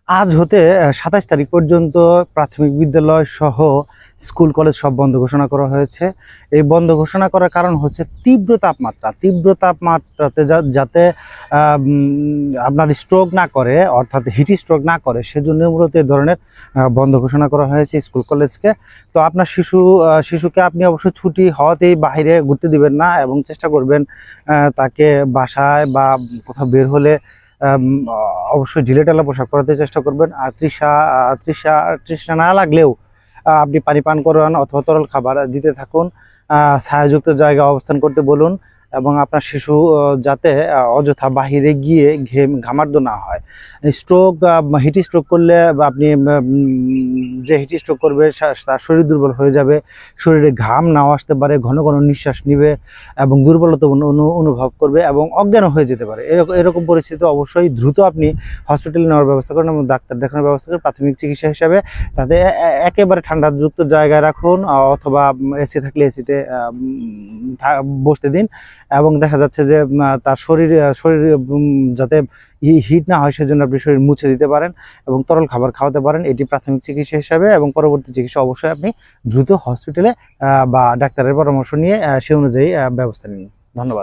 আজ হতে ২৭ তারিখ পর্যন্ত প্রাথমিক বিদ্যালয় সহ স্কুল কলেজ সব বন্ধ ঘোষণা করা হয়েছে। এই বন্ধ ঘোষণা করার কারণ হচ্ছে তীব্র তাপমাত্রাতে যাতে আপনার স্ট্রোক না করে, অর্থাৎ হিট স্ট্রোক না করে, সেজন্য মূলত এই ধরনের বন্ধ ঘোষণা করা হয়েছে স্কুল কলেজকে। তো আপনার শিশুকে আপনি অবশ্যই ছুটি হওয়াতেই বাইরে ঘুরতে দিবেন না, এবং চেষ্টা করবেন তাকে বাসায় বা কোথাও বের হলে অবশ্যই ঢিলেঢালা পোশাক পরাতে চেষ্টা করবেন। আর তৃষ্ণা না লাগলেও আপনি পানি পান করান অথবা তরল খাবার দিতে থাকুন। ছায়াযুক্ত জায়গায় অবস্থান করতে বলুন, এবং আপনার শিশু যাতে অযথা বাহিরে গিয়ে ঘামার্দ না হয়। হিট স্ট্রোক করলে বা আপনি যে হিট স্ট্রোক করবে তার শরীর দুর্বল হয়ে যাবে, শরীরে ঘাম নাও আসতে পারে, ঘন ঘন নিঃশ্বাস নিবে এবং দুর্বলতা অনুভব করবে এবং অজ্ঞান হয়ে যেতে পারে। এরকম পরিস্থিতি অবশ্যই দ্রুত আপনি হসপিটালে নেওয়ার ব্যবস্থা করেন এবং ডাক্তার দেখানোর ব্যবস্থা করেন। প্রাথমিক চিকিৎসা হিসাবে তাতে একেবারে ঠান্ডাযুক্ত জায়গায় রাখুন, অথবা এসি থাকলে এসিতে বসতে দিন, এবং দেখা যাচ্ছে যে তার শরীর যাতে হিট না হয় সেজন্য আপনি শরীর মুছে দিতে পারেন এবং তরল খাবার খাওয়াতে পারেন। এটি প্রাথমিক চিকিৎসা হিসাবে, এবং পরবর্তী চিকিৎসা অবশ্যই আপনি দ্রুত হসপিটালে বা ডাক্তারের পরামর্শ নিয়ে সে অনুযায়ী ব্যবস্থা নিন। ধন্যবাদ।